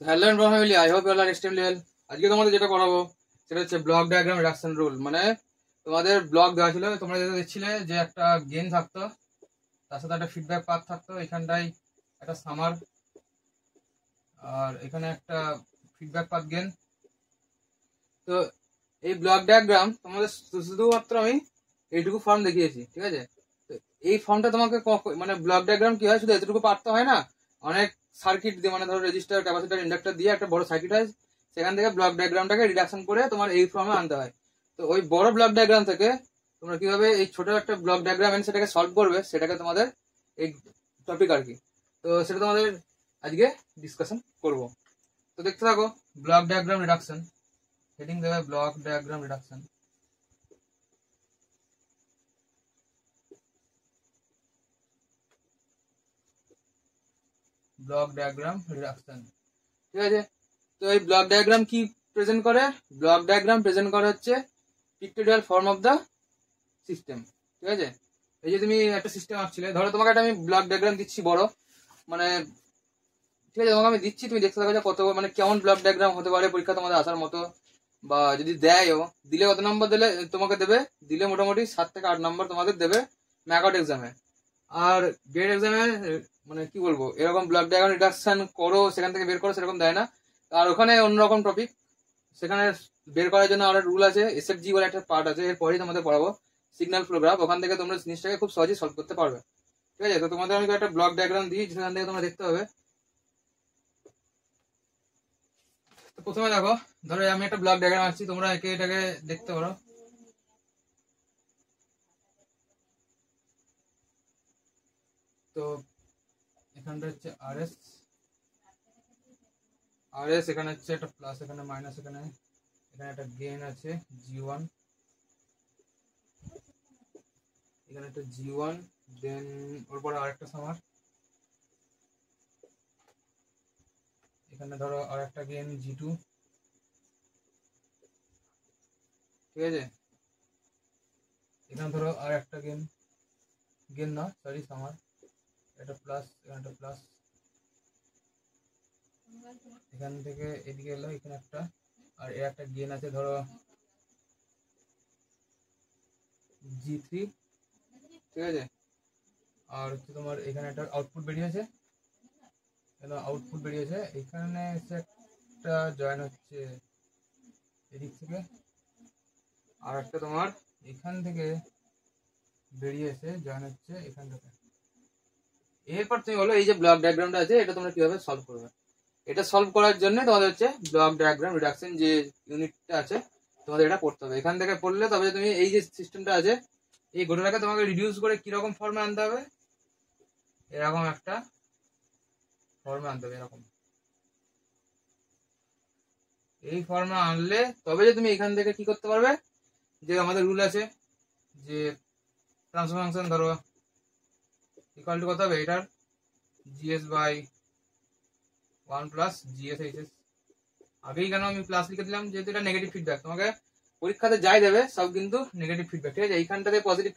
Hello and family, I hope you are extremely well. আজকে তোমাদের যেটা করাবো সেটা হচ্ছে ব্লক ডায়াগ্রাম রিডাকশন রুল। মানে তোমাদের ব্লক দেওয়া ছিল, তোমরা যেটা দেখছিলে যে একটা গেন থাকতো, তার সাথে একটা ফিডব্যাক পাথ থাকতো, এখানটায় একটা সামার আর এখানে একটা ফিডব্যাক পাথ গেন। তো এই ব্লক ডায়াগ্রাম তোমাদের শুধুমাত্র আমি এইটুকু ফর্ম দেখিয়েছি, ঠিক আছে? তো এই ফর্মটা তোমাকে মানে ব্লক ডায়াগ্রাম কি হয়, শুধু এতটুকু পারতে হয় না, অনেক সার্কিট দিয়ে, মানে ধরো রেজিস্টার, ক্যাপাসিটর, ইন্ডাক্টর দিয়ে একটা বড় সার্কিট হয়, সেখান থেকে ব্লক ডায়াগ্রামটাকে রিডাকশন করে তোমার এই ফর্মে আনতে হয়। তো ওই বড় ব্লক ডায়াগ্রাম থেকে তোমরা কিভাবে এই ছোট একটা ব্লক ডায়াগ্রাম এনে সেটাকে সলভ করবে, সেটাকে তোমাদের এই টপিক আর কি। তো সেটা তোমাদের আজকে ডিসকাশন করব। তো দেখতে থাকো, ব্লক ডায়াগ্রাম রিডাকশন, হেডিং দেবে block diagram reduction. Block diagram reduction, ঠিক আছে? তো এই ব্লক ডায়াগ্রাম কি প্রেজেন্ট করে? ব্লক ডায়াগ্রাম প্রেজেন্ট করে হচ্ছে pictorial form of the system, ঠিক আছে? এই যে তুমি একটা সিস্টেম আঁকছিলে, ধরো তোমাকে একটা আমি ব্লক ডায়াগ্রাম দিচ্ছি বড়, মানে ঠিক আছে, তোমাকে আমি দিচ্ছি, তুমি দেখতে থাকো যে কত, মানে কেমন ব্লক ডায়াগ্রাম হতে পারে পরীক্ষা তোমাদের আসার মতো, বা যদি দেয়ও, দিলে কত নম্বর দিলে তোমাকে দেবে, দিলে মোটামুটি 7 থেকে 8 নম্বর তোমাদের দেবে ম্যাকআউট এক্সামে। আর গ্রেড এক্সামে মানে কি বলবো, এরকম ব্লক ডায়াগ্রাম রিডাকশন করো, সেখান থেকে বের করো, সেরকম দেয় না। আর ওখানে অন্যরকম টপিক, সেখানে বের করার জন্য আরো রুল আছে, এসএফজি বলে একটা পার্ট আছে, এরপরেই তোমাদের পড়াবো সিগন্যাল ফ্লো গ্রাফ। ওখান থেকে তোমরা জিনিসটাকে খুব সহজেই সলভ করতে পারবে, ঠিক আছে? তো তোমাদের আমি একটা ব্লক ডায়াগ্রাম দিই, সেখান থেকে তোমরা দেখতে হবে। তো প্রথমে দেখো, ধরো আমি একটা ব্লক ডায়াগ্রাম আঁকছি, তোমরা এটাকে দেখতে পারো। তো এখানটা হচ্ছে আরএস, এখানে হচ্ছে একটা প্লাস, এখানে মাইনাস, এখানে একটা গেইন আছে G1, এখানে একটা G1, দেন ওর পরে আরেকটা সামার, এখানে ধরো আরেকটা গেইন G2, ঠিক আছে? এখানে ধরো আরেকটা গেইন না সরি সামার, এটা প্লাস, এখানে একটা প্লাস, এখান থেকে এদিকে এলো, এখানে একটা, আর এর একটা গেইন আছে ধরো G3, ঠিক আছে? আর হচ্ছে তোমার এখানে একটা আউটপুট বেরিয়েছে, আউটপুট বেরিয়েছে, এখানে এসে একটা জয়েন হচ্ছে এদিক থেকে, আর একটা তোমার এখান থেকে বেরিয়েছে জয়েন হচ্ছে এখান থেকে। এরপর তুমি বলো এই যে ব্লক ডায়াগ্রামটা আছে, এটা তোমরা কিভাবে সলভ করবে? এটা সলভ করার জন্য তোমাদের হচ্ছে ব্লক ডায়াগ্রাম রিডাকশন যে ইউনিটটা আছে, তোমাদের এটা পড়তে হবে। এখান থেকে পড়লে তবে তুমি এই যে সিস্টেমটা আছে, এই গোটাটাকে তোমাকে রিডিউস করে কিরকম ফর্মে আনতে হবে, এরকম একটা ফর্মে আনতে হবে। এরকম এই ফর্মে আনলে তবে যে তুমি এখান থেকে কি করতে পারবে, যে আমাদের রুল আছে যে ট্রান্সফার ফাংশন ধরো ইকুয়াল টু কত হবে, এটার GS by 1 plus GS HS. আগেই কেন আমি প্লাস লিখে দিলাম, যেহেতু এটা নেগেটিভ ফিডব্যাক, তোমাকে পরীক্ষাতে যাই দেবে সব কিন্তু নেগেটিভ ফিডব্যাক, ঠিক আছে? এইখানটাতে পজিটিভ,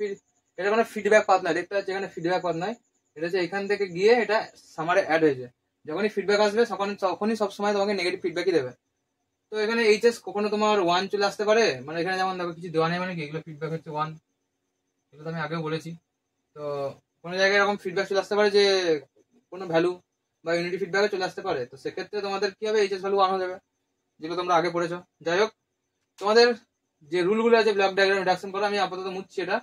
এটা কোনো ফিডব্যাক পাত নয়, দেখতে পাচ্ছি এখানে ফিডব্যাক পাত নয়, এটা হচ্ছে এখান থেকে গিয়ে এটা সামারে অ্যাড হয়েছে। যখনই ফিডব্যাক আসবে তখনই সবসময় তোমাকে নেগেটিভ ফিডব্যাকই দেবে। তো এখানে এইচএস কখনো তোমার 1 চলে আসতে পারে, মানে এখানে যেমন দেখো কিছু দেওয়া নেই, মানে কি এগুলো ফিডব্যাক হচ্ছে 1, এগুলো তো আমি আগেও বলেছি। তো কোনো জায়গায় এরকম ফিডব্যাক চলে আসতে পারে যে কোনো ভ্যালু বা ইউনিটি ফিডব্যাকে চলে আসতে পারে, তো সেক্ষেত্রে তোমাদের কি হবে, এইচএস ভ্যালু 1 হয়ে যাবে, যেগুলো তোমরা আগে পড়েছো। যাই হোক, তোমাদের যে রুলগুলো আছে ব্লক ডায়াগ্রাম রিডাকশন করা, আমি আপাতত মুছছি এটা,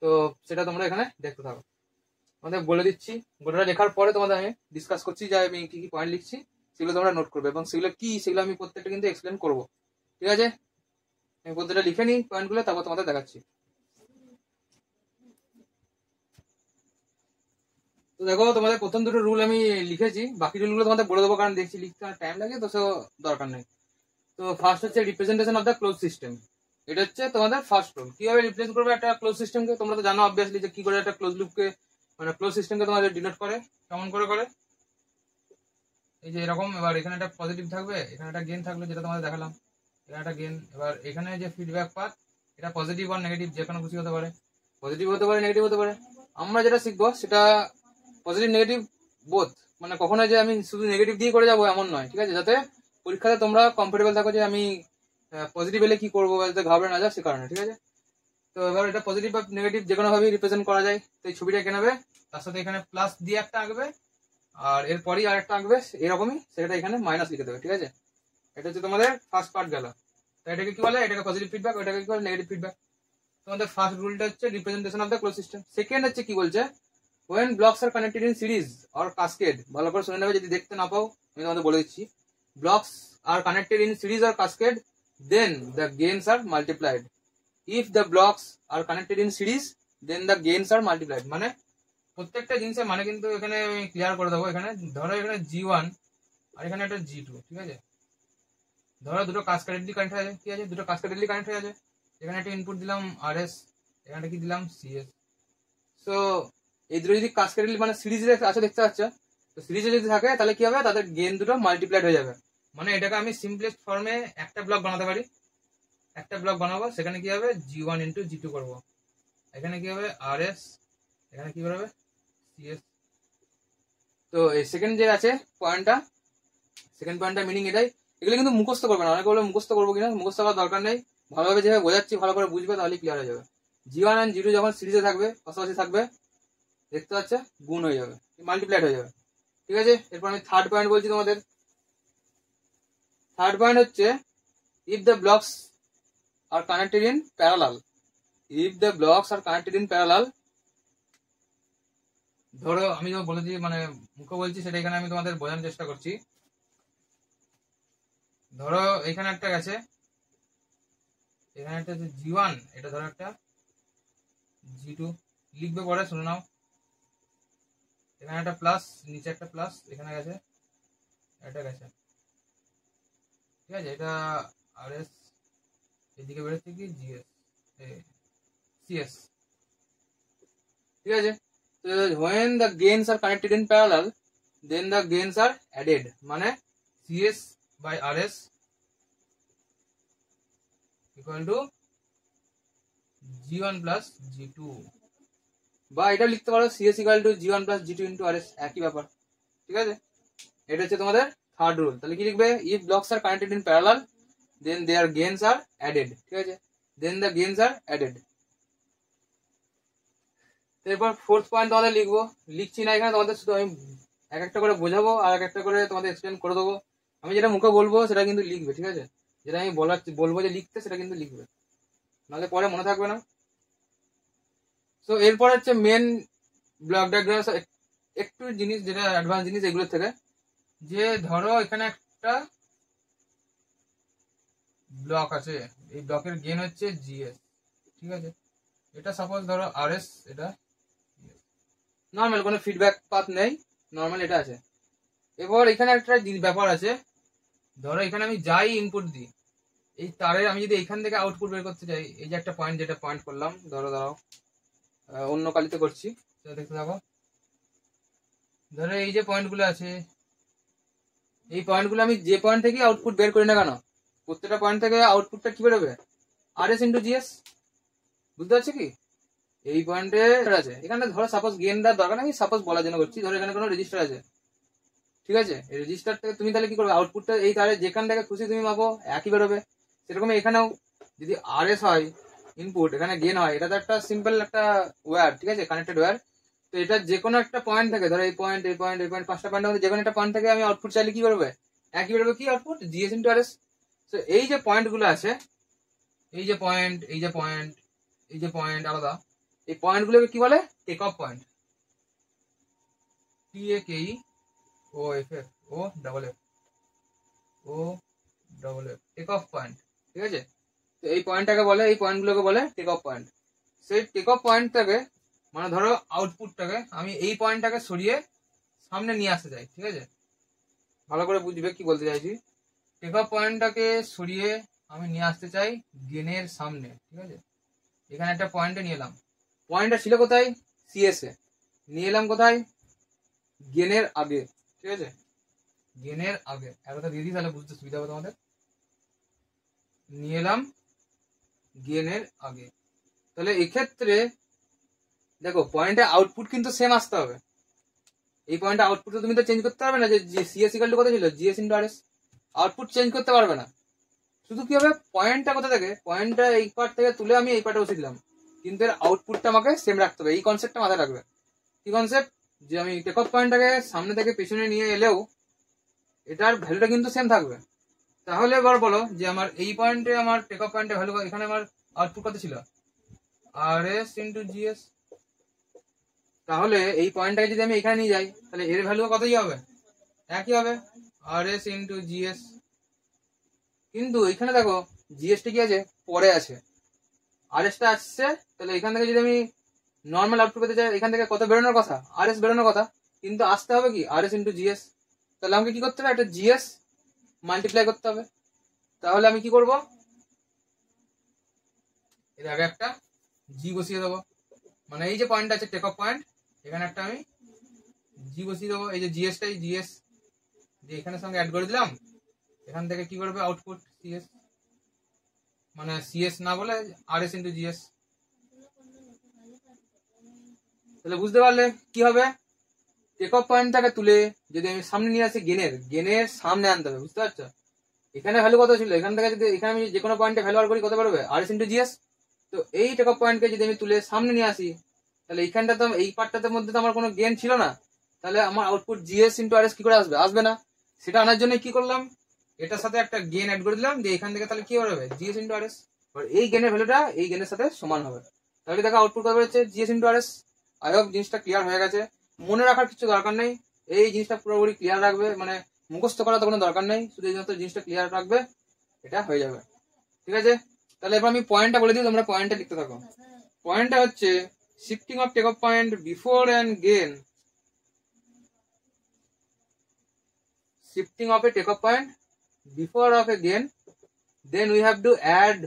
তো সেটা তোমরা এখানে দেখতে থাকো। তোমাদের বলে দিচ্ছি, গোটাটা লেখার পরে তোমাদের আমি ডিসকাস করছি যে আমি কি কি পয়েন্ট লিখছি, সেগুলো তোমরা নোট করবে, এবং সেগুলো কি সেগুলো আমি প্রত্যেকটা কিন্তু এক্সপ্লেন করবো, ঠিক আছে? আমি প্রত্যেকটা লিখে নিই পয়েন্টগুলো, তারপর তোমাদের দেখাচ্ছি। তো দেখো, তোমাদের প্রথম দুটো রুল আমি লিখেছি, বাকি রুলগুলো তোমাদের বলে দেবো, কারণ দেখছি লিখতে টাইম লাগে, তো সে দরকার নেই। তো ফার্স্ট হচ্ছে representation of the close system. এটা হচ্ছে তোমাদের ফার্স্ট রুল। কিভাবে রিপ্রেজেন্ট করবে একটা ক্লোজ সিস্টেমকে, তোমরা তো জানো অবভিয়াসলি যে কি করে একটা ক্লোজ লুপকে, মানে ক্লোজ সিস্টেমকে তোমাদের ডিনোট করে, কেমন করে এই যে এরকম। এবার এখানে একটা পজিটিভ থাকবে, এখানে একটা গেইন থাকলো, যেটা তোমাদের দেখালাম, এখানে একটা গেইন। এবার এখানে যে ফিডব্যাক পাথ, এটা পজিটিভ আর নেগেটিভ যে কোনো খুশি হতে পারে, পজিটিভ হতে পারে, নেগেটিভ হতে পারে। আমরা যেটা শিখবো সেটা পজিটিভ নেগেটিভ বোথ, মানে কখনো যে আমি শুধু নেগেটিভ দিয়ে করে যাবো এমন নয়, ঠিক আছে, যাতে পরীক্ষাতে তোমরা কমফোর্টেবল থাকো যে আমি পজিটিভ এলে কি করবো, যাতে ঘাবড়ে না যায় সে কারণে, ঠিক আছে। তো এবার এটা পজিটিভ বা নেগেটিভ যে কোনো ভাবেই রিপ্রেজেন্ট করা যায়। তো এই ছবিটা এঁকে নেবে, তার সাথে এখানে প্লাস দিয়ে একটা আঁকবে, আর এরপরই আর একটা আঁকবে এরকমই, সেটা এখানে মাইনাস লিখে দেবে, ঠিক আছে। এটা হচ্ছে তোমাদের ফার্স্ট পার্ট গেল। তো এটাকে কি বলে, এটাকে পজিটিভ ফিডব্যাক, ওটাকে কি বলে নেগেটিভ ফিডব্যাক। তোমাদের ফার্স্ট রুলটা হচ্ছে representation of the close system. Second হচ্ছে কি বলছে, when blocks are connected in series or cascade, ভালো করে শুনে নেবে, যদি দেখতে না পাও আমি তোমাদের বলে দিচ্ছি। blocks are connected in series or cascade, then the gains are multiplied. if the blocks are connected in series, then the gains are multiplied। মানে প্রত্যেকটা জিনিসের মানে কিন্তু এখানে আমি ক্লিয়ার করে দেবো। এখানে ধরো এখানে G1 আর এখানে একটা G2, ঠিক আছে, ধরো দুটো কাসকেডেডলি কানেক্ট হয়ে আছে, ঠিক আছে, দুটো কাসকেডেডলি কানেক্ট হয়ে আছে। এখানে একটা ইনপুট দিলাম RS, এখানে কি দিলাম CS। সো এই দুটো যদি কাসকেডেডলি মানে সিরিজে আছে দেখতে পাচ্ছ, তো সিরিজে যদি থাকে তাহলে কি হবে, তাদের গেন দুটো মাল্টিপ্লাইড হয়ে যাবে। মানে এটাকে আমি সিম্পলেস্ট ফর্মে একটা ব্লক বানাতে পারি, একটা ব্লক বানাবো, সেখানে কি হবে G1 ইন্টু G2 করবো, এখানে কি হবে RS, এখানে কি হবে CS। তো এই সেকেন্ড যে আছে পয়েন্টটা, সেকেন্ড পয়েন্টটা মিনিং এটাই। এগুলো কিন্তু মুখস্থ করবে না, অনেকে বলে মুখস্থ করবো কিনা, মুখস্থ করার দরকার নেই, ভালোভাবে যেভাবে বোঝাচ্ছি ভালো করে বুঝবে, তাহলে ক্লিয়ার হয়ে যাবে। G1 আর G2 যখন সিরিজে থাকবে, পাশাপাশি থাকবে, দেখতে পাচ্ছে গুণ হয়ে যাবে, মাল্টিপ্লাইড হয়ে যাবে, ঠিক আছে। এরপর আমি থার্ড পয়েন্ট বলছি তোমাদের। থার্ড পয়েন্ট হচ্ছে if the blocks are connected in parallel, if the blocks are connected in parallel, ধরো আমি যখন বলেছি মানে মুখে বলছি সেটা এখানে আমি তোমাদের বোঝানোর চেষ্টা করছি। ধরো এখানে একটা গেছে, এখানে একটা G1, এটা ধরো একটা G2, লিখবে পরে শুনে নাও। এখানে একটা প্লাস, নিচে একটা প্লাস, এখানে গেছে এটা গেছে, ঠিক আছে, এটা RS, এদিকে বেরোচ্ছে কি GS CS, ঠিক আছে। তো when the gains are connected in parallel, then the gains are added, মানে CS by RS equal to G1 plus G2, বা এটা লিখতে পারো CS equal to G1 plus G2 into RS, একই ব্যাপার, ঠিক আছে। এটা হচ্ছে তোমাদের থার্ড রুল। তাহলে কি লিখবে, if blocks are connected in parallel, then their gains are added, ঠিক আছে, then the gains are added। এরপর ফোর্থ পয়েন্ট তোমাদের লিখবো, লিখছি না এখানে, তোমাদের শুধু আমি এক একটা করে বোঝাবো আর এক একটা করে তোমাদের এক্সপ্লেন করে দেবো। আমি যেটা মুখে বলবো সেটা কিন্তু লিখবে, ঠিক আছে, যেটা আমি বলবো যে লিখতে, সেটা কিন্তু লিখবে, নাহলে পরে মনে থাকবে না। তো এরপর হচ্ছে মেন ব্লক ডায়াগ্রাম, একটু জিনিস যেটা অ্যাডভান্স জিনিস এগুলোর থেকে, যে ধরো এখানে একটা ব্লক আছে, এই ব্লকের গেন হচ্ছে GS, ঠিক আছে, এটা সাপোজ ধরো RS, এটা নর্মাল, কোনো ফিডব্যাক পাথ নেই, নর্মাল এটা আছে। এবার এখানে একটা ব্যাপার আছে, ধরো এখানে আমি যাই ইনপুট দিই, এই তারের আমি যদি এখান থেকে আউটপুট বের করতে চাই, এই যে একটা পয়েন্ট, যেটা পয়েন্ট করলাম, ধরো দাঁড়াও অন্য কালিতে করছি, দেখতে থাকো। ধরো এই যে পয়েন্টগুলো আছে, এই পয়েন্টগুলো আমি যে পয়েন্ট থেকে আউটপুট বের করি না কেন, প্রত্যেকটা পয়েন্ট থেকে আউটপুটটা কি বেরোবে, RS ইন্টু GS, বুঝতে পারছো কি। এই পয়েন্টে আছে, এখানে ধরো সাপোজ গেনটা দরকার নেই, সাপোজ বলার জন্য করছি, ধরো এখানে কোনো রেজিস্টার আছে, ঠিক আছে, এই রেজিস্টার থেকে তুমি তাহলে কি করবে, আউটপুটটা এই তারে যেখান থেকে খুশি তুমি পাবো একই বেরোবে। সেরকম এখানেও যদি RS হয় ইনপুট, এখানে গেন হয়, এটা তো একটা সিম্পল একটা ওয়্যার, ঠিক আছে, কানেক্টেড ওয়্যার। তো এটা যে কোনো একটা পয়েন্ট থেকে, ধরো এই পয়েন্ট, এই পয়েন্ট, এই পয়েন্ট, পাঁচটা পয়েন্টের মধ্যে যে কোনো একটা পয়েন্ট থেকে আমি আউটপুট চাইলে কি করবে, একই বেরোবে, কি আউটপুট, GS ইন্টু RS। তো এই যে পয়েন্টগুলো আছে, এই যে পয়েন্ট, এই যে পয়েন্ট, এই যে পয়েন্ট আলাদা, এই পয়েন্টগুলোকে কি বলে, take off point, TAKE OFF take off point, ঠিক আছে। তো এই পয়েন্টটাকে বলে, এই পয়েন্টগুলোকে বলে টেক অফ পয়েন্ট। সেই টেক অফ পয়েন্ট থেকে মানে ধরো আউটপুটটাকে আমি এই পয়েন্টটাকে সরিয়ে সামনে নিয়ে আসতে চাই, ঠিক আছে, ভালো করে বুঝবে কি বলতে চাইছি। টেক অফ পয়েন্টটাকে সরিয়ে আমি নিয়ে আসতে চাই গেনের সামনে, ঠিক আছে, এখানে একটা পয়েন্টে নিয়ে এলাম, পয়েন্টটা ছিল কোথায়, CS এ, নিয়ে এলাম কোথায়, গেনের আগে, ঠিক আছে, গেনের আগে, একটা দিয়ে দিই তাহলে বুঝতে সুবিধা হবে তোমাদের। নিয়ে এলাম গেনের আগে, তাহলে এক্ষেত্রে দেখো পয়েন্টে আউটপুট কিন্তু সেম আসতে হবে, এই পয়েন্টে আউটপুট তুমি তো চেঞ্জ করতে পারবে না, যে সিএস ইকুয়াল টু কত ছিল, GS into RS. Output change করতে পারবে না, শুধু কি হবে, পয়েন্টটা কোথা থেকে, পয়েন্টটা এই পার্ট থেকে তুলে আমি এই পার্টে বসে দিলাম, কিন্তু এর আউটপুটটা আমাকে সেম রাখতে হবে। এই কনসেপ্টটা মাথায় রাখবে। কি কনসেপ্ট, যে আমি টেক অফ পয়েন্টটাকে সামনে থেকে পেছনে নিয়ে এলেও এটার ভ্যালুটা কিন্তু সেম থাকবে। তাহলে এবার বলো যে আমার এই পয়েন্টে আমার টেক অফ পয়েন্টের ভ্যালু, এখানে আমার আউটপুট কত ছিল, আরএস ইন্টু জিএস। তাহলে এই পয়েন্টটাকে যদি আমি এখানে নিয়ে যাই, তাহলে এর ভ্যালু কতই হবে, একই হবে, আরএস ইন্টু জিএস। কিন্তু এখানে দেখো জিএসটি কি আছে, পরে আছে, আরএসটা আসছে। তাহলে এখান থেকে যদি আমি নর্মাল আউটপুট পেতে চাই, এখান থেকে কত বেরোনোর কথা, আরএস বেরোনোর কথা, কিন্তু আসতে হবে কি, আরএস ইন্টু জিএস। তাহলে আমাকে কি করতে হবে, একটা জিএস মাল্টিপ্লাই করতে হবে। তাহলে আমি কি করব, এর আগে একটা জি বসিয়ে দেবো, মানে এই যে পয়েন্ট আছে টেক অফ পয়েন্ট, এখানে একটা আমি জি বসিয়ে দেবো। এই যে জিএসটাই, জিএস যে এখানের সঙ্গে অ্যাড করে দিলাম, এখান থেকে কি করবে, আউটপুট সিএস, মানে সিএস না বলে আরএস ইন্টু জিএস। তাহলে বুঝতে পারলে কি হবে, টেক অফ পয়েন্টটাকে তুলে যদি আমি সামনে নিয়ে আসি, গেনের সামনে আনতে হবে, বুঝতে পারছো। এখানে ভ্যালু কত ছিল, এখান থেকে যদি এখানে আমি যে কোনো পয়েন্টে ভ্যালু বার করি, কত বেরোবে, আরএস ইন্টু জিএস। তো এই টেক অফ পয়েন্টকে যদি আমি তুলে সামনে নিয়ে আসি, তাহলে এইখানটা তো, এই পার্টটার মধ্যে তো আমার কোনো গেন ছিল না, তাহলে আমার আউটপুট জিএস ইন্টু আরএস কি করে আসবে, আসবে না। সেটা আনার জন্য কি করলাম, এটার সাথে একটা গেন অ্যাড করে দিলাম, যে এখান থেকে তাহলে কি হবে, জিএস ইন্টু আরএস। এই গেনের ভ্যালুটা এই গেনের সাথে সমান হবে। তাহলে দেখো আউটপুট কত হচ্ছে, GS into RS. I hope জিনিসটা ক্লিয়ার হয়ে গেছে। মনে রাখার কিছু দরকার নেই, এই জিনিসটা পুরোপুরি ক্লিয়ার রাখবে, মানে মুখস্থ করার তো কোনো দরকার নেই, শুধু এই জিনিসটা ক্লিয়ার রাখবে, এটা হয়ে যাবে। ঠিক আছে, তাহলে এবার আমি পয়েন্টটা বলে দিই, তোমরা পয়েন্টটা লিখতে থাকো। পয়েন্টটা হচ্ছে shifting of take off point before and gain, shifting of a takeoff point before of a gain, then we have to add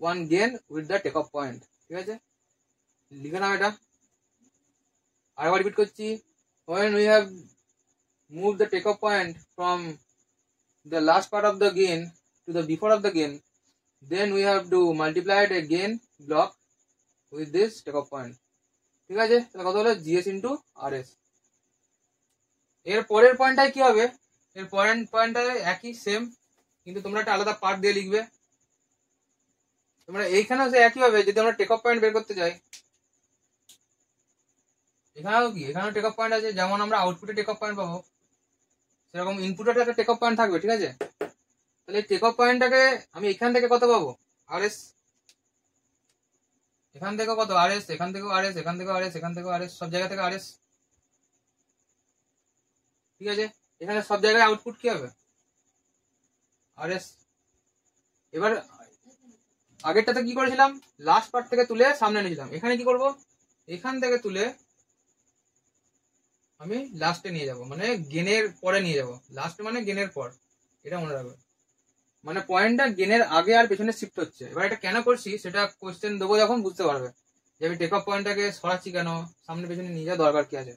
one gain with the takeoff point. ঠিক আছে, লিখে নাও এটা, আরেকবার রিপিট করছি। when we have moved the takeoff point from the last part of the gain to the before of the gain, then we have to multiply a gain block with this takeoff point. ঠিক আছে, তাহলে কত হলো, GS into RS. এর পরের পয়েন্টটাই কি হবে, এর পয়েন্টটা একই সেম, কিন্তু তোমরা একটা আলাদা পার্ট দিয়ে লিখবে। তোমরা এইখানেও সে একই হবে, যদি আমরা টেক অফ পয়েন্ট বের করতে চাই, এখানেও কি, এখানেও টেক অফ পয়েন্ট আছে, যেমন আমরা আউটপুটে টেক অফ পয়েন্ট পাবো, সেরকম ইনপুটে একটা টেক অফ পয়েন্ট থাকবে। ঠিক আছে, তাহলে টেক অফ পয়েন্টটাকে আমি এখান থেকে কত পাবো, আরএস, এখান থেকে কত, আরএস, এখান থেকেও আরএস, এখান থেকেও আরএস, এখান থেকেও আরএস, সব জায়গা থেকে আরএস। ঠিক আছে, এখানে সব জায়গায় আউটপুট কি হবে, আরএস। এবার আগেরটাতে কি করেছিলাম, লাস্ট পার্ট থেকে তুলে সামনে নিয়েছিলাম, এখানে কি করব, এখান থেকে তুলে আমি লাস্টে নিয়ে যাব, মানে গেনের পরে নিয়ে যাব, লাস্ট মানে গেনের পর, এটা মনে রাখবে। মানে পয়েন্টটা গেনের আগে আর পেছনে শিফট হচ্ছে। এবার এটা কেন করছি সেটা কোশ্চেন দেবো যখন, বুঝতে পারবে যে আমি টেক অফ পয়েন্টটাকে সরাচ্ছি কেন, সামনে পেছনে নিয়ে যাওয়া দরকার কি আছে।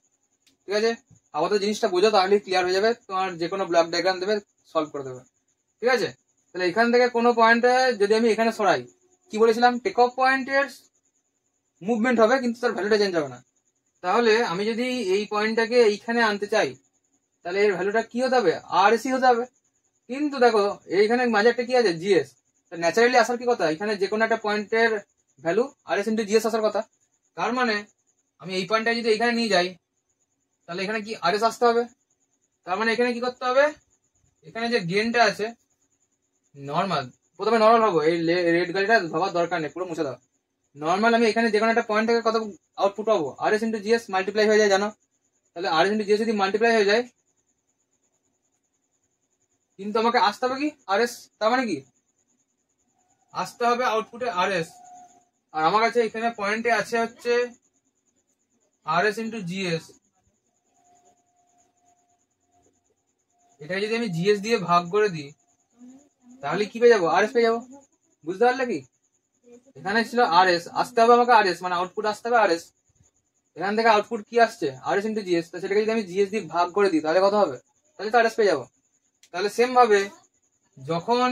ঠিক আছে, আপাতত জিনিসটা বোঝো, তাহলে ক্লিয়ার হয়ে যাবে, তোমার যে কোনো ব্লক ডায়াগ্রাম দেবে সলভ করে দেবে। ঠিক আছে, তাহলে এখান থেকে কোনো পয়েন্টে যদি আমি এখানে সরাই, কি বলেছিলাম, টেক অফ পয়েন্টের মুভমেন্ট হবে কিন্তু তার ভ্যালুটা চেঞ্জ হবে না। তাহলে আমি যদি এই পয়েন্টটাকে এইখানে আনতে চাই, তাহলে এর ভ্যালুটা কি হতে হবে, আরএসি হতে হবে। কিন্তু দেখো এইখানে মাঝে একটা কি আছে, জিএস, ন্যাচারালি আসার কি কথা, এখানে যে কোনো একটা পয়েন্টের ভ্যালু আরএস ইন্টু জিএস আসার কথা। তার মানে আমি এই পয়েন্টটা যদি এখানে নিয়ে যাই, তাহলে এখানে কি আরএস আসতে হবে। তার মানে এখানে কি করতে হবে, এখানে যে গেনটা আছে নর্মাল, প্রথমে নর্মাল হবো, এই রেড গাড়িটা ভাবার দরকার নেই, পুরো মুছে দাও। নর্মাল আমি এখানে যে কোনো একটা পয়েন্ট থেকে কত আউটপুট পাবো, আরএস ইন্টু জিএস মাল্টিপ্লাই হয়ে যায়, জানো। তাহলে আরএস ইন্টু জিএস যদি মাল্টিপ্লাই হয়ে যায়, কিন্তু আমাকে আসতে হবে কি, আরএস। তার মানে কি, আসতে হবে আউটপুটে আরএস, আর আমার কাছে এখানে পয়েন্টে আছে হচ্ছে আরএস ইন্টু জিএস। এটা যদি আমি জিএস দিয়ে ভাগ করে দিই, তাহলে কি পেয়ে যাবো, আরএস পেয়ে যাবো। বুঝতে পারলে কি, এখানে ছিল আরএস, আসতে হবে আমাকে আরএস, মানে আউটপুট আসতে হবে আরএস। এখান থেকে আউটপুট কি আসছে, আরএস ইন্টু জিএস, সেটাকে যদি আমি জিএস দিয়ে ভাগ করে দিই, তাহলে কত হবে, তাহলে তো আরএস পেয়ে যাবো। তাহলে সেম ভাবে যখন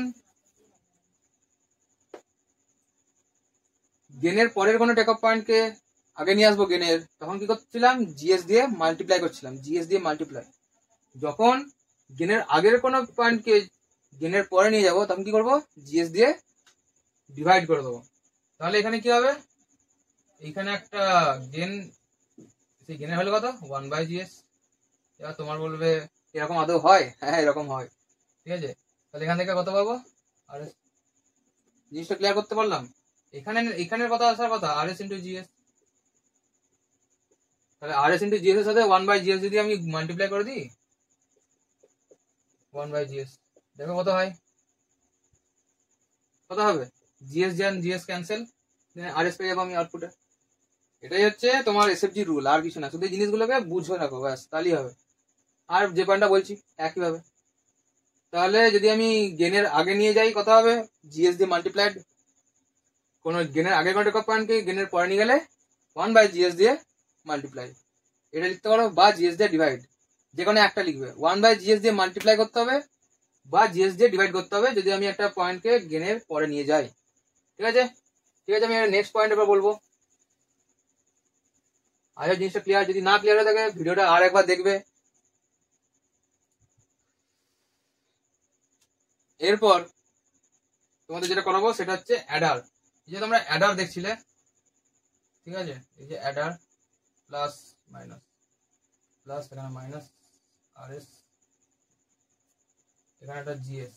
গেনের পরের কোনো টেক অফ পয়েন্টকে আগে নিয়ে আসবো গেনের, তখন কি করছিলাম, জিএস দিয়ে মাল্টিপ্লাই করছিলাম, জিএস দিয়ে মাল্টিপ্লাই। যখন গেনের আগের কোনো পয়েন্টকে গেনের পরে নিয়ে যাব, তখন কি করবো, জিএস দিয়ে ডিভাইড করে দেবো। তাহলে এখানে কি হবে, এখানে একটা গেন, সেই গেনের হলো কত, 1/GS। এবার তোমার বলবে এরকম আদৌ হয়? হ্যাঁ এরকম হয়, ঠিক আছে। তাহলে এখান থেকে কত পাবো, আর জিনিসটা ক্লিয়ার করতে পারলাম। এখানের কথা আসার কথা আর এস ইন্টু জিএস। তাহলে আর এস ইন্টু জিএস এর সাথে 1/GS যদি আমি মাল্টিপ্লাই করে দিই, 1/GS, দেখো কত হয়, কত হবে, জিএস জ্যান জিএস ক্যান্সেল, আর এস পেয়ে যাবো আমি আউটপুটে। এটাই হচ্ছে তোমার এসএফজি রুল, আর কিছু না, শুধু এই জিনিসগুলোকে বুঝে রাখো, ব্যাস তাহলেই হবে। আর যে পয়েন্টটা বলছি একইভাবে। তাহলে যদি আমি গেনের আগে নিয়ে যাই, কত হবে, জিএস দিয়ে মাল্টিপ্লাইড, কোন গেনের আগে কোনো টেকঅফ পয়েন্টকে গেনের পরে নিয়ে গেলে 1/GS দিয়ে মাল্টিপ্লাই, এটা লিখতে পারো, বা জিএস দিয়ে ডিভাইড, যে কোনো একটা লিখবে। 1/GS দিয়ে মাল্টিপ্লাই করতে হবে বা জিএস দিয়ে ডিভাইড করতে হবে যদি আমি একটা পয়েন্টকে গেনের পরে নিয়ে যাই। ঠিক আছে, ঠিক আছে, আমি নেক্সট পয়েন্টের পর বলবো। আগে জিনিসটা ক্লিয়ার, যদি না ক্লিয়ার হয়ে থাকে ভিডিওটা আর একবার দেখবে। এরপর তোমাদের যেটা করাবো সেটা হচ্ছে অ্যাডার। এই যে তোমরা অ্যাডার দেখছিলে, ঠিক আছে, এই যে অ্যাডার প্লাস মাইনাস প্লাস, এখানে মাইনাস আর এস, এখানে একটা জিএস,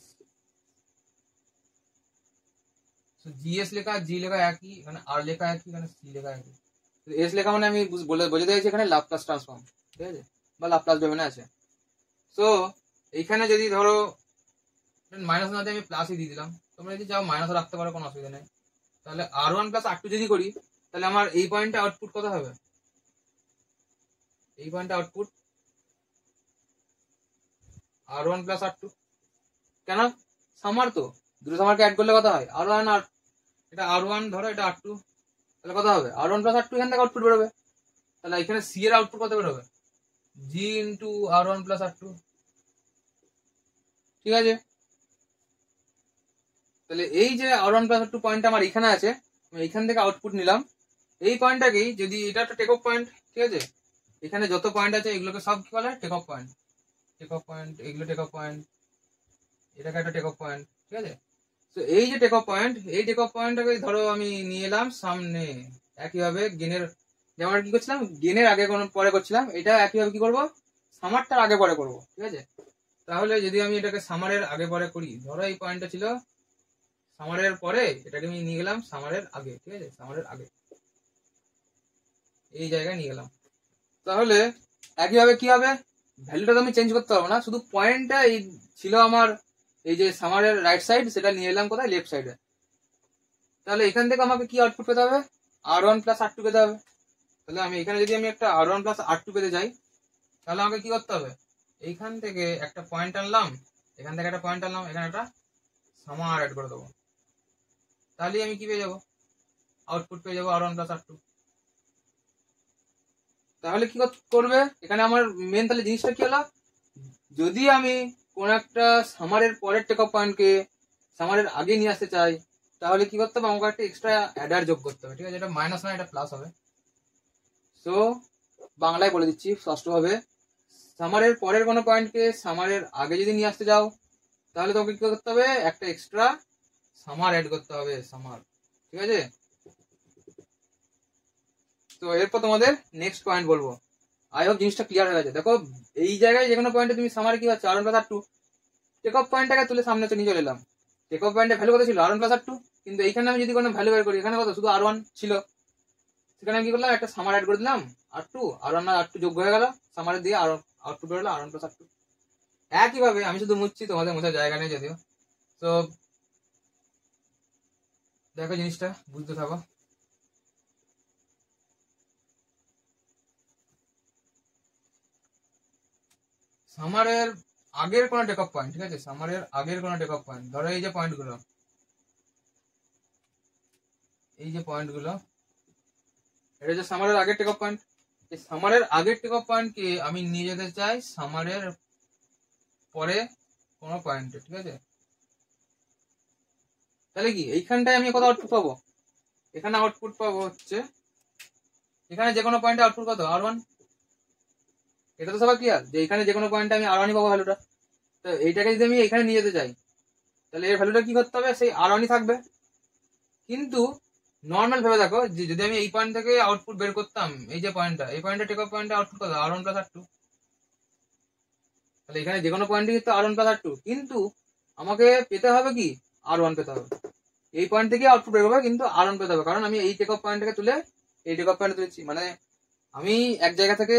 জিএস লেখা জি লেখা একই, এখানে আর লেখা একই, এখানে সি লেখা একই। এস লেখা মানে আমি বোঝাতে চাইছি এখানে লাপ্লাস ট্রান্সফর্ম, ঠিক আছে, বা লাপ্লাস ডোমেনে আছে। সো এইখানে যদি ধরো মাইনাস না দিয়ে আমি প্লাসই দিয়ে দিলাম, তোমরা যদি চাও মাইনাস রাখতে পারো, কোনো অসুবিধা নেই। তাহলে R1 প্লাস R2 যদি করি, তাহলে আমার এই পয়েন্টে আউটপুট কত হবে, এই পয়েন্টে আউটপুট R1 প্লাস R2। কেন, সামার তো, দুটো সামারকে অ্যাড করলে কত হয়, R1 আর এটা R1 ধরো, এটা R2, তাহলে কত হবে, R1 প্লাস R2, এখান থেকে আউটপুট বেরোবে। তাহলে এখানে সি এর আউটপুট কত বেরোবে, জি ইন্টু R1 প্লাস R2, ঠিক আছে। তাহলে এই যে R1 প্লাস R2 পয়েন্ট আমার এখানে আছে, আমি এখান থেকে আউটপুট নিলাম। এই পয়েন্টটাকেই যদি, এটা একটা টেক অফ পয়েন্ট, ঠিক আছে, এখানে যত পয়েন্ট আছে এগুলোকে সব কি বলে, take off point, take off point, এগুলো টেক অফ পয়েন্ট, এটাকে একটা টেক অফ পয়েন্ট, ঠিক আছে। তো এই যে টেক অফ পয়েন্ট, এই টেক অফ পয়েন্টটাকে ধরো আমি নিয়ে এলাম সামনে, একইভাবে গেনের, যেমন কি করছিলাম গেনের আগে কোনো পরে করছিলাম, এটা একইভাবে কি করব, সামারটার আগে পরে করব, ঠিক আছে। তাহলে যদি আমি এটাকে সামারের আগে পরে করি, ধরো এই পয়েন্টটা ছিল সামারের পরে, এটাকে আমি নিয়ে গেলাম সামারের আগে, ঠিক আছে, সামারের আগে এই জায়গায় নিয়ে গেলাম। তাহলে একইভাবে কি হবে, ভ্যালুটা তো আমি চেঞ্জ করতে পারবো না, শুধু পয়েন্টটা এই ছিল আমার এই যে সামারের রাইট সাইড, সেটা নিয়ে এলাম কোথায়, লেফট সাইডে। তাহলে এখান থেকে আমাকে কি আউটপুট পেতে হবে, R1 প্লাস R2 পেতে হবে। তাহলে আমি এখানে যদি আমি একটা R1 প্লাস R2 পেতে যাই, তাহলে আমাকে কি করতে হবে, এইখান থেকে একটা পয়েন্ট আনলাম, এখান থেকে একটা পয়েন্ট আনলাম, এখানে একটা সামার অ্যাড করে দেবো, তাহলে আমি কি পেয়ে যাবো, আউটপুট পেয়ে যাবো R1 প্লাস R2। তাহলে কি করবে এখানে আমার মেন, তাহলে জিনিসটা কি হলো, যদি আমি কোন একটা সামারের পরের টেক অফ পয়েন্টকে সামারের আগে নিয়ে আসতে চাই, তাহলে কি করতে হবে, আমাকে একটা এক্সট্রা অ্যাডার যোগ করতে হবে, ঠিক আছে, এটা মাইনাস না, এটা প্লাস হবে। সো বাংলায় বলে দিচ্ছি স্পষ্টভাবে, সামারের পরের কোনো পয়েন্টকে সামারের আগে যদি নিয়ে আসতে যাও, তাহলে তোমাকে কি করতে হবে, একটা এক্সট্রা সামার অ্যাড করতে হবে, সামার, ঠিক আছে। তো এরপর তোমাদের নেক্সট পয়েন্ট বলবো, আই হোপ জিনিসটা ক্লিয়ার হয়ে গেছে। দেখো এই জায়গায় যে কোনো পয়েন্টে তুমি সামারে কি হচ্ছে, R1 plus R2, take off পয়েন্টটাকে তুলে সামনে নিয়ে চলে এলাম, টেক অফ পয়েন্টের ভ্যালু কত ছিল, R1 প্লাস R2, কিন্তু এইখানে আমি যদি কোনো ভ্যালু বের করি, এখানে কত, শুধু R1 ছিল, সেখানে আমি কি করলাম, একটা সামার অ্যাড করে দিলাম, R1 আর R2 যোগ হয়ে গেল, সামারে দিয়ে আউটপুট বেরোলো R1 প্লাস R2। একইভাবে আমি শুধু মুছছি, তোমাদের মোছার জায়গা নেই যদিও। তো দেখো জিনিসটা বুঝতে থাকো। সামারের আগের কোনো টেক অফ পয়েন্ট, ঠিক আছে, সামারের আগের কোনো টেক অফ পয়েন্ট, ধরো এই যে পয়েন্টগুলো, এই যে পয়েন্টগুলো, এটা হচ্ছে সামারের আগের টেক অফ পয়েন্ট। এই সামারের আগের টেক অফ পয়েন্টকে আমি নিয়ে যেতে চাই সামারের পরে কোনো পয়েন্টে, ঠিক আছে। তাহলে কি এইখানটায় আমি কত আউটপুট পাবো, এখানে আউটপুট পাবো হচ্ছে এখানে যে কোনো পয়েন্টে আউটপুট কত R1, এটা তো সবাই ক্লিয়ার যে এখানে যে কোনো পয়েন্টে আমি R1ই পাবো ভ্যালুটা। তো এইটাকে যদি আমি এখানে নিয়ে যেতে চাই তাহলে এর ভ্যালুটা কি করতে হবে, সেই R1ই থাকবে। কিন্তু নর্মাল ভেবে দেখো যে যদি আমি এই পয়েন্ট থেকে আউটপুট বের করতাম, এই যে পয়েন্টটা, এই পয়েন্টে টেক অফ পয়েন্টে আউটপুট কত R1 প্লাস R2, তাহলে এখানে যে কোনো পয়েন্টে কিন্তু R1 প্লাস R2, কিন্তু আমাকে পেতে হবে কি R1 পেতে হবে। এই পয়েন্ট থেকে আউটপুট বের হবে কিন্তু R1 পেতে হবে, কারণ আমি এই টেক অফ পয়েন্ট থেকে তুলে এই টেক অফ পয়েন্টে তুলেছি, মানে আমি এক জায়গা থেকে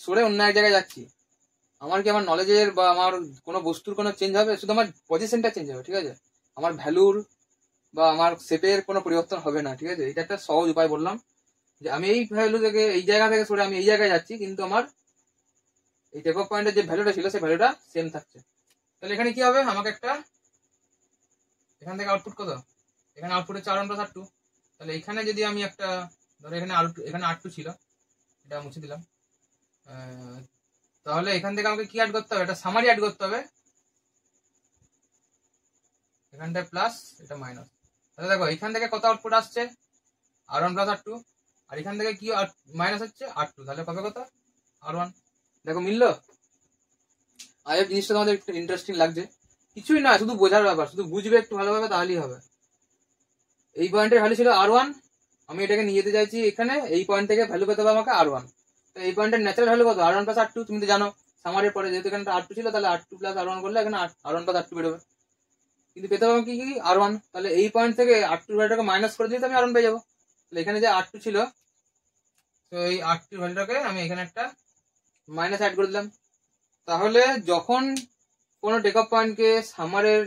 সরে অন্য এক জায়গায় যাচ্ছি। আমার কি আমার নলেজের বা আমার কোনো বস্তুর কোনো চেঞ্জ হবে, শুধু আমার পজিশনটা চেঞ্জ হবে, ঠিক আছে, আমার ভ্যালুর বা আমার শেপের কোনো পরিবর্তন হবে না, ঠিক আছে। এটা একটা সহজ উপায় বললাম যে আমি এই ভ্যালু থেকে এই জায়গা থেকে সরে আমি এই জায়গায় যাচ্ছি, কিন্তু আমার এই টেক অফ পয়েন্টের যে ভ্যালুটা ছিল সেই ভ্যালুটা সেম থাকছে। তাহলে এখানে কি হবে, আমাকে একটা এখান থেকে আউটপুট কত, এখানে আউটপুট হচ্ছে R1 প্লাস R2, তাহলে এখানে যদি আমি একটা ধরো এখানে এখানে R2 ছিল, এটা মুছে দিলাম, তাহলে এখান থেকে আমাকে কি অ্যাড করতে হবে, এটা সামারি অ্যাড করতে হবে, এখানটা প্লাস এটা মাইনাস। তাহলে দেখো এখান থেকে কত আউটপুট আসছে R1 প্লাস R2, আর এখান থেকে কি মাইনাস হচ্ছে R2, তাহলে কবে কত R1। দেখো মিললো। আর এই জিনিসটা তোমাদের একটু ইন্টারেস্টিং লাগছে, কিছুই না, শুধু বোঝার ব্যাপার, শুধু বুঝবে একটু ভালোভাবে তাহলেই হবে। এই পয়েন্টের ভ্যালু ছিল R1, আমি এটাকে নিয়ে যেতে চাইছি এখানে, এই পয়েন্ট থেকে ভ্যালু পেতে হবে আমাকে R1। তো এই পয়েন্টের ন্যাচারাল ভ্যালু কত R1 প্লাস R2, তুমি তো জানো সামারের পরে যেহেতু এখানে R2 ছিল তাহলে R2 প্লাস R1 করলে এখানে R1 প্লাস R2 বেরোবে, কিন্তু পেতে হবে কি R1। তাহলে এই পয়েন্ট থেকে R2 ভ্যালুটাকে মাইনাস করে দিলে আমি R1 পেয়ে যাবো। তাহলে এখানে যে R2 ছিল, তো এই R2 ভ্যালুটাকে আমি এখানে একটা মাইনাস অ্যাড করে দিলাম। তাহলে যখন কোনো টেক অফ পয়েন্টকে সামারের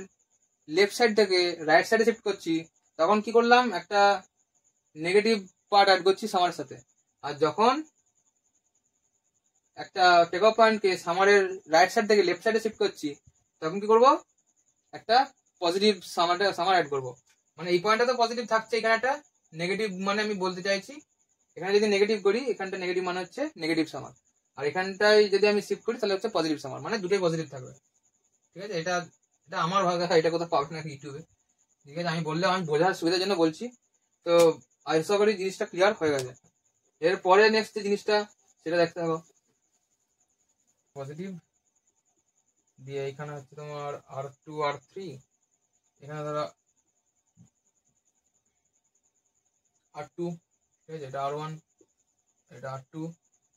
লেফট সাইড থেকে রাইট সাইডে শিফট করছি, তখন কি করলাম, একটা নেগেটিভ পার্ট অ্যাড করছি সামারের সাথে। আর যখন একটা টেক অফ পয়েন্টকে সামারের রাইট সাইড থেকে লেফট সাইডে শিফট করছি, তখন কি করব, একটা পজিটিভ সামার অ্যাড করব। মানে এই পয়েন্টটা তো পজিটিভ থাকছে, এখানে একটা নেগেটিভ, মানে আমি বলতে চাইছি এখানে যদি নেগেটিভ করি, এখানটা নেগেটিভ মানে হচ্ছে নেগেটিভ সামার, আর এখানটায় যদি আমি শিফট করি তাহলে হচ্ছে পজিটিভ সামার, মানে দুটোই পজিটিভ থাকবে, ঠিক আছে। এটা এটা আমার ভাষা, এটা কোথাও পাবে না ইউটিউবে, ঠিক আছে। আমি বললে আমি বোঝার সুবিধার জন্য বলছি। তো আশা করি জিনিসটা ক্লিয়ার হয়ে গেছে। এরপরে নেক্সট যে জিনিসটা সেটা দেখতে হবে, পজিটিভ দিয়ে এখানে হচ্ছে তোমার R2 R3, এখানে ধরো R2, ঠিক আছে, এটা R1, এটা R2,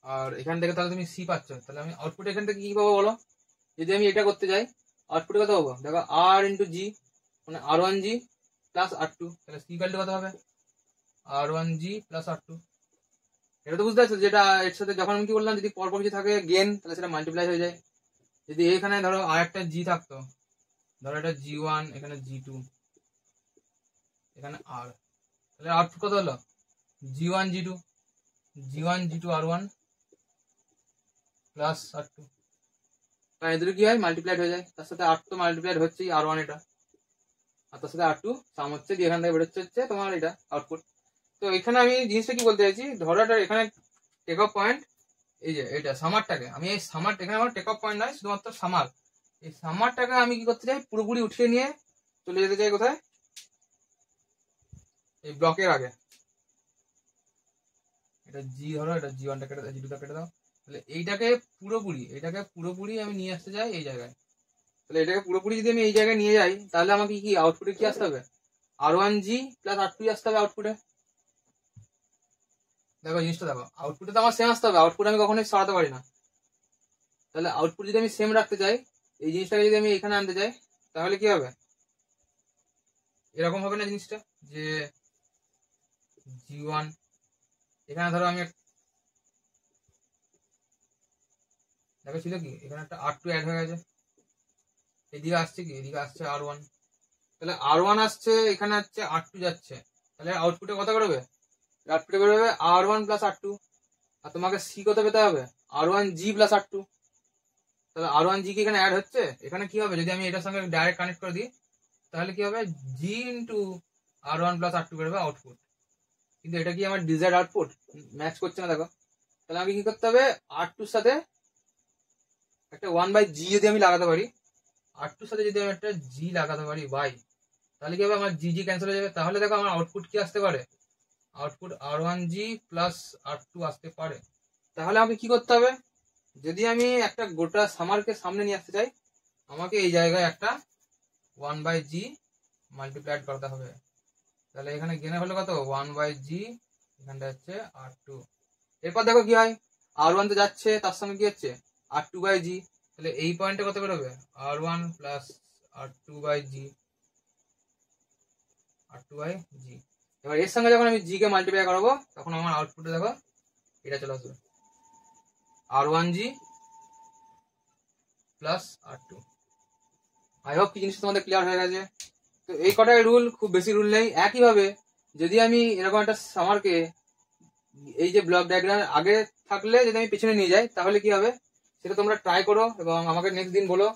আর এখান থেকে তাহলে তুমি সি পাচ্ছ, তাহলে আমি আউটপুট এখান থেকে কি পাবো বলো, যদি আমি এটা করতে যাই আউটপুট কত পাবো, দেখো R ইন্টু জি, মানে R1G প্লাস R2, তাহলে সি ভ্যালু কত হবে R1G প্লাস R2। এটা তো বুঝতে পারছো, যেটা এর সাথে যখন আমি কি বললাম, যদি পরপর কিছু থাকে গেন তাহলে সেটা মাল্টিপ্লাই হয়ে যায়। যদি এখানে ধরো আর একটা জি থাকতো, ধরো এটা G1, এখানে G2, এখানে R, তাহলে আউটপুট কত হলো G1 G2, G1 G2 R1 plus R2, কারণ এদের কি হয় মাল্টিপ্লাইড হয়ে যায়, তার সাথে R2 মাল্টিপ্লাইড হচ্ছে R1 এটা, আর তার সাথে R2 সাম হচ্ছে, দিয়ে এখান থেকে বেরোচ্ছে হচ্ছে তোমার এটা আউটপুট। তো এখানে আমি জিনিসটা কি বলতে চাইছি, ধরো এটা এখানে টেক অফ পয়েন্ট, এই যে এটা সামারটাকে আমি এই সামার, এখানে আমার টেক অফ পয়েন্ট নয় শুধুমাত্র সামার, এই সামারটাকে আমি কি করতে চাই, পুরোপুরি উঠিয়ে নিয়ে চলে যেতে চাই কোথায়, এই ব্লকের আগে, এটা জি ধরো, এটা G1টা কেটে দাও, G2টা কেটে দাও, তাহলে এটাকে পুরোপুরি আমি নিয়ে আসতে চাই এই জায়গায়। তাহলে এটাকে পুরোপুরি যদি আমি এই জায়গায় নিয়ে যাই, তাহলে আমাকে কি আউটপুটে কি আসতে হবে, R1G প্লাস R2 আসতে হবে আউটপুটে। দেখো জিনিসটা দেখো, আউটপুটে তো আমার সেম আসতে হবে, আউটপুট আমি কখনোই সরাতে পারি না। তাহলে আউটপুট যদি আমি সেম রাখতে চাই, এই জিনিসটাকে যদি আমি এখানে আনতে চাই, তাহলে কি হবে, এরকম হবে না জিনিসটা, যে G1, এখানে ধরো আমি দেখো ছিল কি, এখানে একটা R2 অ্যাড হয়ে গেছে, এদিকে আসছে কি, এদিকে আসছে R1, তাহলে R1 আসছে, এখানে আসছে R2 যাচ্ছে, তাহলে আউটপুটে কত বেরোবে, আউটপুটে বেরোবে R1 প্লাস R2, আর তোমাকে সি কত পেতে হবে R1G প্লাস R2। তাহলে R1G কি এখানে অ্যাড হচ্ছে, এখানে কি হবে, যদি আমি এটার সঙ্গে ডাইরেক্ট কানেক্ট করে দিই, তাহলে কি হবে G into R1 plus R2 বেরোবে আউটপুট, কিন্তু এটা কি আমার ডিজায়ার্ড আউটপুট, ম্যাচ করছে না দেখো। তাহলে আমাকে কি করতে হবে, R2 সাথে একটা 1/G যদি আমি লাগাতে পারি, R2 সাথে যদি আমি একটা G লাগাতে পারি বাই, তাহলে কি হবে, আমার জি ক্যান্সেল হয়ে যাবে, তাহলে দেখো আমার আউটপুট কি আসতে পারে, আউটপুট R1G প্লাস R2 আসতে পারে। তাহলে আমাকে কি করতে হবে, যদি আমি একটা গোটা সামারকে সামনে নিয়ে আসতে চাই, আমাকে এই জায়গায় একটা 1/G মাল্টিপ্লাইড করতে হবে। তাহলে এখানে গেনের হলো কত, 1/G, এখানটা হচ্ছে R2। এরপর দেখো কি হয়, R1 তো যাচ্ছে, তার সঙ্গে কি হচ্ছে R2/G। তাহলে এই পয়েন্টে কত বেরোবে, R1 প্লাস R2/G। এবার এর সঙ্গে যখন আমি G কে মাল্টিপ্লাই করাবো, তখন আমার আউটপুটে দেখো এটা চলে আসবে R1G plus R2। I hope কি জিনিসটা তোমাদের ক্লিয়ার হয়ে গেছে। তো এই কটাই রুল, খুব বেশি রুল নেই। একইভাবে যদি আমি এরকম একটা সামারকে এই যে ব্লক ডায়াগ্রাম আগে থাকলে যদি আমি পেছনে নিয়ে যাই, তাহলে কি হবে সেটা তোমরা ট্রাই করো এবং আমাকে নেক্সট দিন বলো।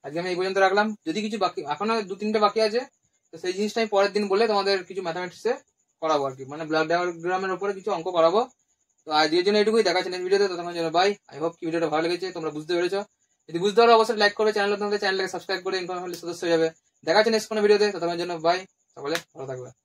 আজকে আমি এই পর্যন্ত রাখলাম। যদি কিছু বাকি, এখনো 2-3টে বাকি আছে, তো সেই জিনিসটা আমি পরের দিন বলে তোমাদের কিছু ম্যাথামেটিক্সে করাবো আর কি, মানে ব্লক ডায়াগ্রামের উপরে কিছু অঙ্ক করাবো। তো আজকের জন্য এটুকুই, দেখা যাচ্ছে নেক্সট ভিডিওতে। ততক্ষণ জন্য বাই। আই হোপ কি ভিডিওটা ভালো লেগেছে, তোমরা বুঝতে পেরেছো। যদি বুঝতে পারো অবশ্যই লাইক করবে, চ্যানেলটাকে সাবস্ক্রাইব করে ইনফরমেশন সদস্য হয়ে যাবে। দেখা যাচ্ছে নেক্সট কোনো ভিডিওতে, ততক্ষণ জন্য বাই। সকলে ভালো থাকবে।